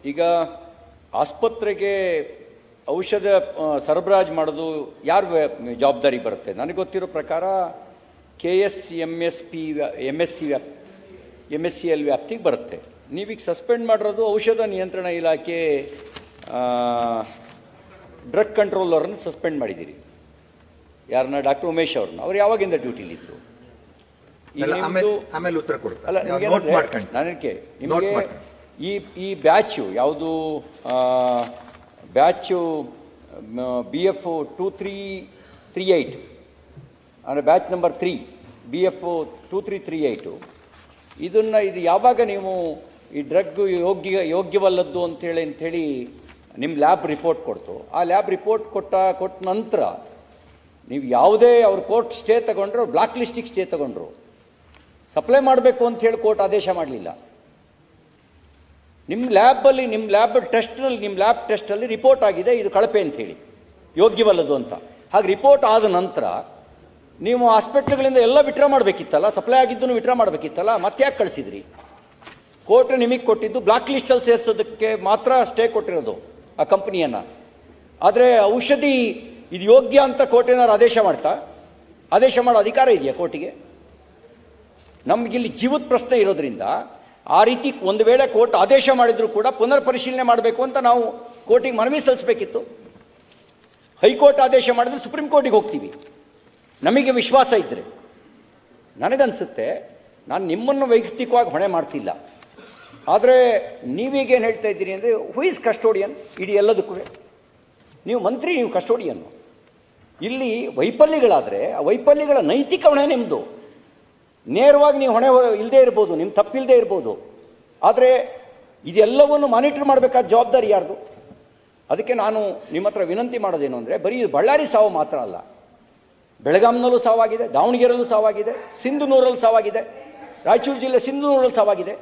ಈಗ ಆಸ್ಪತ್ರೆಗೆ ಔಷಧ ಸರಬರಾಜು ಮಾಡೋದು ಯಾರು ಜವಾಬ್ದಾರಿ ಬರುತ್ತೆ? ನನಗೆ ಗೊತ್ತಿರೋ ಪ್ರಕಾರ MSCL ವ್ಯಾಪ್ತಿಗೆ ಬರುತ್ತೆ. ನೀವೀಗ ಸಸ್ಪೆಂಡ್ ಮಾಡಿರೋದು ಔಷಧ ನಿಯಂತ್ರಣ ಇಲಾಖೆ ಡ್ರಗ್ ಕಂಟ್ರೋಲರನ್ನು ಸಸ್ಪೆಂಡ್ ಮಾಡಿದ್ದೀರಿ. ಯಾರನ್ನ? ಡಾಕ್ಟರ್ ಉಮೇಶ್ ಅವ್ರನ್ನ. ಅವ್ರು ಯಾವಾಗಿಂದ ಡ್ಯೂಟಿಲಿದ್ರು? ಆಮೇಲೆ ಉತ್ತರ ಅಲ್ಲ, ನನಗೆ ನಿಮಗೆ ಈ ಬ್ಯಾಚು ಯಾವುದು ಬ್ಯಾಚು BF 2338 ಅಂದರೆ ಬ್ಯಾಚ್ ನಂಬರ್ 3 BF 2338 ಇದು ಯಾವಾಗ ನೀವು ಈ ಡ್ರಗ್ ಯೋಗ್ಯವಲ್ಲದ್ದು ಅಂಥೇಳಿ ನಿಮ್ಮ ಲ್ಯಾಬ್ ರಿಪೋರ್ಟ್ ಕೊಡ್ತು. ಆ ಲ್ಯಾಬ್ ರಿಪೋರ್ಟ್ ಕೊಟ್ಟ ನಂತರ ನೀವು ಯಾವುದೇ ಅವ್ರ ಕೋರ್ಟ್ ಸ್ಟೇ ತಗೊಂಡ್ರು, ಬ್ಲಾಕ್ ಲಿಸ್ಟಿಗೆ ಸ್ಟೇ ತಗೊಂಡ್ರು, ಸಪ್ಲೈ ಮಾಡಬೇಕು ಅಂತ ಹೇಳಿ ಕೋರ್ಟ್ ಆದೇಶ ಮಾಡಲಿಲ್ಲ. ನಿಮ್ಮ ಲ್ಯಾಬ್ ಟೆಸ್ಟಲ್ಲಿ ರಿಪೋರ್ಟ್ ಆಗಿದೆ ಇದು ಕಳಪೆ ಅಂತ ಹೇಳಿ, ಯೋಗ್ಯವಲ್ಲದು ಅಂತ. ಹಾಗೆ ರಿಪೋರ್ಟ್ ಆದ ನಂತರ ನೀವು ಹಾಸ್ಪಿಟ್ಲ್ಗಳಿಂದ ಎಲ್ಲ ವಿಡ್ರಾ ಮಾಡಬೇಕಿತ್ತಲ್ಲ, ಸಪ್ಲೈ ಆಗಿದ್ದನ್ನು ವಿಡ್ರಾ ಮಾಡಬೇಕಿತ್ತಲ್ಲ, ಮತ್ತೆ ಯಾಕೆ ಕಳಿಸಿದ್ರಿ? ಕೋರ್ಟ್ ನಿಮಗೆ ಕೊಟ್ಟಿದ್ದು ಬ್ಲಾಕ್ ಲಿಸ್ಟಲ್ಲಿ ಸೇರಿಸೋದಕ್ಕೆ ಮಾತ್ರ ಸ್ಟೇ ಕೊಟ್ಟಿರೋದು ಆ ಕಂಪ್ನಿಯನ್ನು. ಆದರೆ ಔಷಧಿ ಇದು ಯೋಗ್ಯ ಅಂತ ಕೋರ್ಟ್ ಏನಾದ್ರು ಆದೇಶ ಮಾಡೋ ಅಧಿಕಾರ ಇದೆಯಾ ಕೋರ್ಟಿಗೆ? ನಮಗಿಲ್ಲಿ ಜೀವದ ಪ್ರಶ್ನೆ ಇರೋದ್ರಿಂದ ಆ ರೀತಿ ಒಂದು ವೇಳೆ ಕೋರ್ಟ್ ಆದೇಶ ಮಾಡಿದ್ರು ಕೂಡ ಪುನರ್ ಪರಿಶೀಲನೆ ಮಾಡಬೇಕು ಅಂತ ನಾವು ಕೋರ್ಟಿಗೆ ಮನವಿ ಸಲ್ಲಿಸಬೇಕಿತ್ತು. ಹೈಕೋರ್ಟ್ ಆದೇಶ ಮಾಡಿದ್ರೆ ಸುಪ್ರೀಂ ಕೋರ್ಟಿಗೆ ಹೋಗ್ತೀವಿ ನಮಗೆ ವಿಶ್ವಾಸ ಇದ್ದರೆ. ನನಗನ್ಸುತ್ತೆ, ನಾನು ನಿಮ್ಮನ್ನು ವೈಯಕ್ತಿಕವಾಗಿ ಹೊಣೆ ಮಾಡ್ತಿಲ್ಲ, ಆದರೆ ನೀವೀಗೇನು ಹೇಳ್ತಾ ಇದ್ದೀರಿ ಅಂದರೆ ಹೂ ಈಸ್ ಕಸ್ಟೋಡಿಯನ್ ಇಡೀ ಎಲ್ಲದಕ್ಕೂ? ನೀವು ಮಂತ್ರಿ, ನೀವು ಕಸ್ಟೋಡಿಯನ್ನು. ಇಲ್ಲಿ ವೈಫಲ್ಯಗಳಾದರೆ ಆ ವೈಫಲ್ಯಗಳ ನೈತಿಕ ಹೊಣೆ ನಿಮ್ಮದು. ನೇರವಾಗಿ ನೀವು ಹೊಣೆ ಇಲ್ಲದೆ ಇರ್ಬೋದು, ನಿಮ್ಮ ತಪ್ಪಿಲ್ಲದೆ ಇರ್ಬೋದು, ಆದರೆ ಇದೆಲ್ಲವನ್ನು ಮಾನಿಟರ್ ಮಾಡಬೇಕಾದ ಜವಾಬ್ದಾರಿ ಯಾರ್ದು? ಅದಕ್ಕೆ ನಾನು ನಿಮ್ಮ ಹತ್ರ ವಿನಂತಿ ಮಾಡೋದೇನು ಅಂದರೆ, ಬರೀ ಬಳ್ಳಾರಿ ಸಾವು ಮಾತ್ರ ಅಲ್ಲ, ಬೆಳಗಾಂನಲ್ಲೂ ಸಾವಾಗಿದೆ, ದಾವಣಗೆರೆಯಲ್ಲೂ ಸಾವಾಗಿದೆ, ಸಿಂಧನೂರಲ್ಲಿ ಸಾವಾಗಿದೆ, ರಾಯಚೂರು ಜಿಲ್ಲೆ ಸಿಂಧನೂರಲ್ಲಿ ಸಾವಾಗಿದೆ.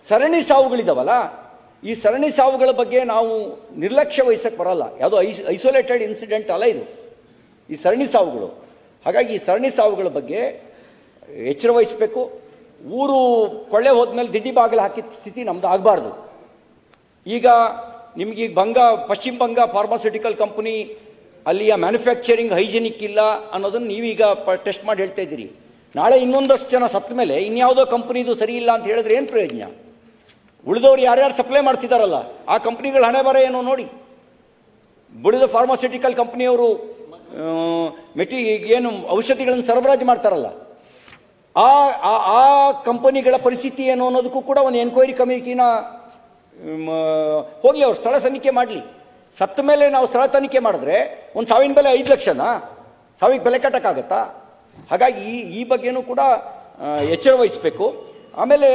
ಸರಣಿ ಸಾವುಗಳಿದಾವಲ್ಲ, ಈ ಸರಣಿ ಸಾವುಗಳ ಬಗ್ಗೆ ನಾವು ನಿರ್ಲಕ್ಷ್ಯ ವಹಿಸಕ್ಕೆ ಬರಲ್ಲ. ಯಾವುದೋ ಐಸೋಲೇಟೆಡ್ ಇನ್ಸಿಡೆಂಟ್ ಅಲ್ಲ ಇದು, ಈ ಸರಣಿ ಸಾವುಗಳು. ಹಾಗಾಗಿ ಈ ಸರಣಿ ಸಾವುಗಳ ಬಗ್ಗೆ ಎಚ್ಚರ ವಹಿಸಬೇಕು. ಊರು ಕೊಳ್ಳೆ ಹೋದ್ಮೇಲೆ ದಿಡ್ಡಿ ಬಾಗಿಲು ಹಾಕಿದ ಸ್ಥಿತಿ ನಮ್ದು ಆಗಬಾರ್ದು. ಈಗ ನಿಮಗೆ ಪಶ್ಚಿಮ ಬಂಗ ಫಾರ್ಮಾಸ್ಯೂಟಿಕಲ್ ಕಂಪನಿ ಅಲ್ಲಿಯ ಮ್ಯಾನುಫ್ಯಾಕ್ಚರಿಂಗ್ ಹೈಜಿನಿಕ್ ಇಲ್ಲ ಅನ್ನೋದನ್ನು ನೀವೀಗ ಟೆಸ್ಟ್ ಮಾಡಿ ಹೇಳ್ತಾ ಇದ್ದೀರಿ. ನಾಳೆ ಇನ್ನೊಂದಷ್ಟು ಜನ ಸತ್ತ ಮೇಲೆ ಇನ್ಯಾವುದೋ ಕಂಪ್ನಿದು ಸರಿ ಇಲ್ಲ ಅಂತ ಹೇಳಿದ್ರೆ ಏನು ಪ್ರಯೋಜನ? ಉಳಿದವ್ರು ಯಾರ್ಯಾರು ಸಪ್ಲೈ ಮಾಡ್ತಿದ್ದಾರಲ್ಲ ಆ ಕಂಪ್ನಿಗಳ ಹಣೆ ಬರ ಏನೋ ನೋಡಿ. ಬುಡಿದ ಫಾರ್ಮಾಸ್ಯೂಟಿಕಲ್ ಕಂಪ್ನಿಯವರು ಏನು ಔಷಧಿಗಳನ್ನು ಸರಬರಾಜು ಮಾಡ್ತಾರಲ್ಲ ಆ ಕಂಪನಿಗಳ ಪರಿಸ್ಥಿತಿ ಏನು ಅನ್ನೋದಕ್ಕೂ ಕೂಡ ಒಂದು ಎನ್ಕ್ವೈರಿ ಕಮಿಟಿನ ಹೋಗಿ ಅವ್ರು ಸ್ಥಳ ತನಿಖೆ ಮಾಡಲಿ. ಸತ್ತ ಮೇಲೆ ನಾವು ಸ್ಥಳ ತನಿಖೆ ಮಾಡಿದ್ರೆ ಒಂದು ಸಾವಿನ ಬೆಲೆ 5 ಲಕ್ಷನಾ? ಸಾವಿಗೆ ಬೆಲೆ ಕಟ್ಟಕ್ಕಾಗತ್ತಾ? ಹಾಗಾಗಿ ಈ ಬಗ್ಗೆನೂ ಕೂಡ ಎಚ್ಚರ ವಹಿಸಬೇಕು. ಆಮೇಲೆ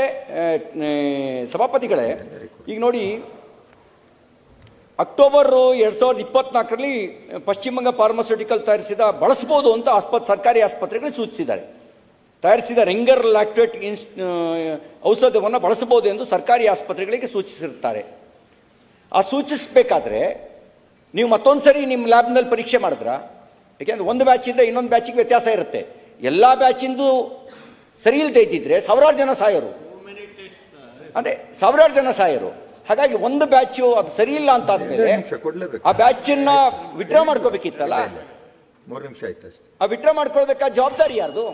ಸಭಾಪತಿಗಳೇ, ಈಗ ನೋಡಿ, ಅಕ್ಟೋಬರ್ 2024ರಲ್ಲಿ ಪಶ್ಚಿಮ ಬಂಗ ಫಾರ್ಮಾಸ್ಯೂಟಿಕಲ್ ಬಳಸ್ಬೋದು ಅಂತ ಸರ್ಕಾರಿ ಆಸ್ಪತ್ರೆಗಳಿಗೆ ಸೂಚಿಸಿದ್ದಾರೆ. ತಯಾರಿಸಿದ ರೆಂಗರ್ ಲ್ಯಾಕ್ಟೇಟ್ ಔಷಧವನ್ನು ಬಳಸಬಹುದು ಎಂದು ಸರ್ಕಾರಿ ಆಸ್ಪತ್ರೆಗಳಿಗೆ ಸೂಚಿಸಿರುತ್ತಾರೆ. ಆ ಸೂಚಿಸಬೇಕಾದ್ರೆ ನೀವು ಮತ್ತೊಂದು ಸರಿ ನಿಮ್ಮ ಲ್ಯಾಬ್ನಲ್ಲಿ ಪರೀಕ್ಷೆ ಮಾಡಿದ್ರ? ಯಾಕೆಂದ್ರೆ ಒಂದು ಬ್ಯಾಚಿಂದ ಇನ್ನೊಂದು ಬ್ಯಾಚಿಗೆ ವ್ಯತ್ಯಾಸ ಇರುತ್ತೆ. ಎಲ್ಲ ಬ್ಯಾಚಿಂದು ಸರಿ ಇಲ್ಲದೆ ಇದ್ದಿದ್ರೆ ಸಾವಿರಾರು ಜನ ಸಾಯರು, ಅಂದರೆ ಸಾವಿರಾರು ಜನ ಸಾಯರು. ಹಾಗಾಗಿ ಒಂದು ಬ್ಯಾಚು ಅದು ಸರಿ ಇಲ್ಲ ಅಂತ ಆದ್ಮೇಲೆ ಆ ಬ್ಯಾಚನ್ನ ವಿಡ್ರಾ ಮಾಡ್ಕೋಬೇಕಿತ್ತಲ್ಲ. 3 ನಿಮಿಷ ಆಯ್ತು ಅಷ್ಟೇ. ಆ ವಿಡ್ರಾ ಮಾಡ್ಕೊಳ್ಬೇಕಾದ ಜವಾಬ್ದಾರಿ ಯಾರ್ದು?